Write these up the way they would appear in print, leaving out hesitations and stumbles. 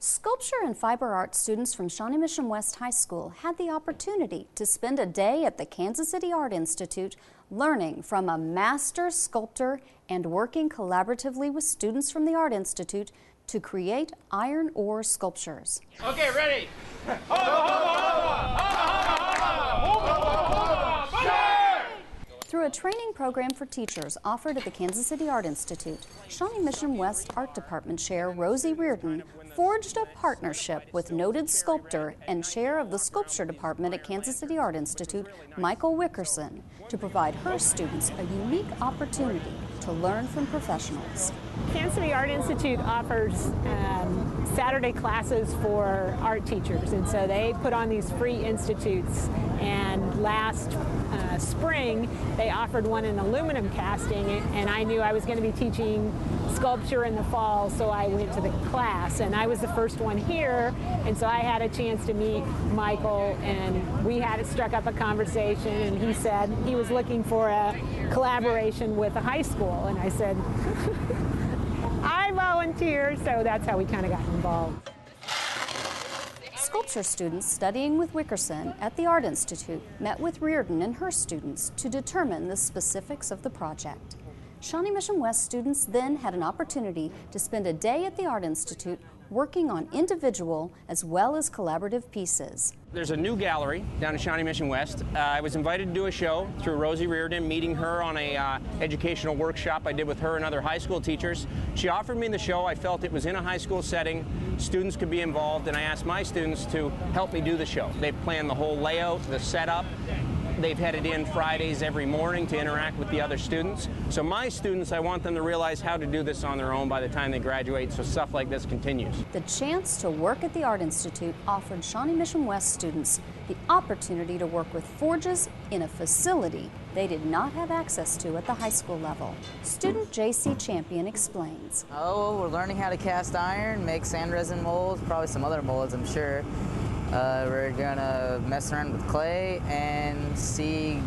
Sculpture and fiber art students from Shawnee Mission West High School had the opportunity to spend a day at the Kansas City Art Institute learning from a master sculptor and working collaboratively with students from the Art Institute to create iron ore sculptures. Okay, ready? Through a training program for teachers offered at the Kansas City Art Institute, Shawnee Mission West Art Department Chair Rosie Riorden forged a partnership with noted sculptor and chair of the sculpture department at Kansas City Art Institute, Michael Wickerson, to provide her students a unique opportunity to learn from professionals. Kansas City Art Institute offers Saturday classes for art teachers, and so they put on these free institutes, and last spring they offered one in aluminum casting, and I knew I was going to be teaching sculpture in the fall, so I went to the class, and I was the first one here, and so I had a chance to meet Michael, and we had struck up a conversation, and he said he was looking for a collaboration with a high school, and I said I volunteer, so that's how we kind of got involved. Sculpture students studying with Wickerson at the Art Institute met with Riorden and her students to determine the specifics of the project. Shawnee Mission West students then had an opportunity to spend a day at the Art Institute working on individual as well as collaborative pieces. There's a new gallery down at Shawnee Mission West. I was invited to do a show through Rosie Riorden, meeting her on a educational workshop I did with her and other high school teachers. She offered me the show. I felt it was in a high school setting, students could be involved, and I asked my students to help me do the show. They planned the whole layout, the setup. They've headed in Fridays every morning to interact with the other students. So my students, I want them to realize how to do this on their own by the time they graduate, so stuff like this continues. The chance to work at the Art Institute offered Shawnee Mission West students the opportunity to work with forges in a facility they did not have access to at the high school level. Student J.C. Champion explains. Oh, we're learning how to cast iron, make sand resin molds, probably some other molds, I'm sure. We're gonna mess around with clay and see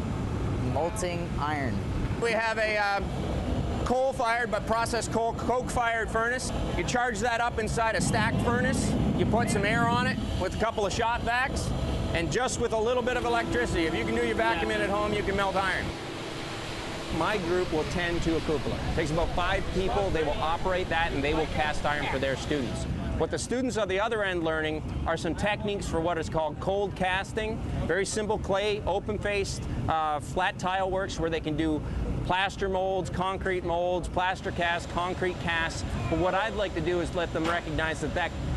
molting iron. We have a coal-fired but processed coke-fired furnace. You charge that up inside a stacked furnace. You put some air on it with a couple of shot vacs, and just with a little bit of electricity, if you can do your vacuuming at home, you can melt iron. My group will tend to a cupola. It takes about 5 people. They will operate that, and they will cast iron for their students. What the students on the other end learning are some techniques for what is called cold casting. Very simple clay, open-faced, flat tile works where they can do plaster molds, concrete molds, plaster casts, concrete casts. But what I'd like to do is let them recognize that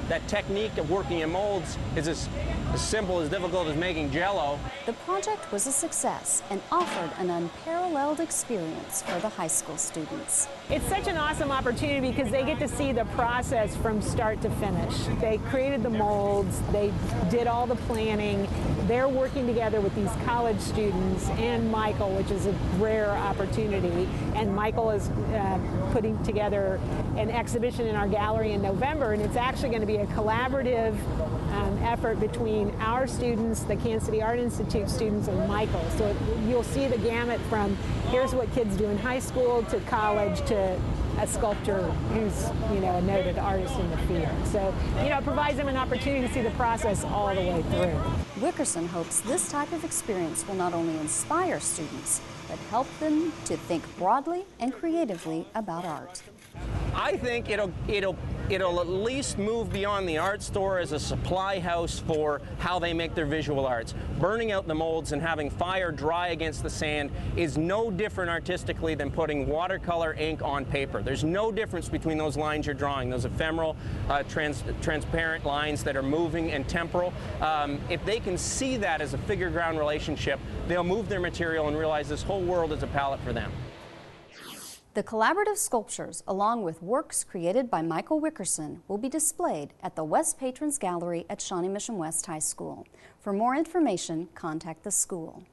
that technique of working in molds is as simple, as difficult as making Jell-O. The project was a success and offered an unparalleled experience for the high school students. It's such an awesome opportunity because they get to see the process from start to finish. They created the molds, they did all the planning, they're working together with these college students and Michael, which is a rare opportunity, and Michael is putting together an exhibition in our gallery in November, and it's actually going to be a collaborative effort between our students, the Kansas City Art Institute students, and Michael. So you'll see the gamut from here's what kids do in high school to college to a sculptor who's, a noted artist in the field. So, it provides them an opportunity to see the process all the way through. Wickerson hopes this type of experience will not only inspire students, but help them to think broadly and creatively about art. I think it'll at least move beyond the art store as a supply house for how they make their visual arts. Burning out the molds and having fire dry against the sand is no different artistically than putting watercolor ink on paper. There's no difference between those lines you're drawing, those ephemeral, transparent lines that are moving and temporal. If they can see that as a figure-ground relationship, they'll move their material and realize this whole world is a palette for them. The collaborative sculptures, along with works created by Michael Wickerson, will be displayed at the West Patrons Gallery at Shawnee Mission West High School. For more information, contact the school.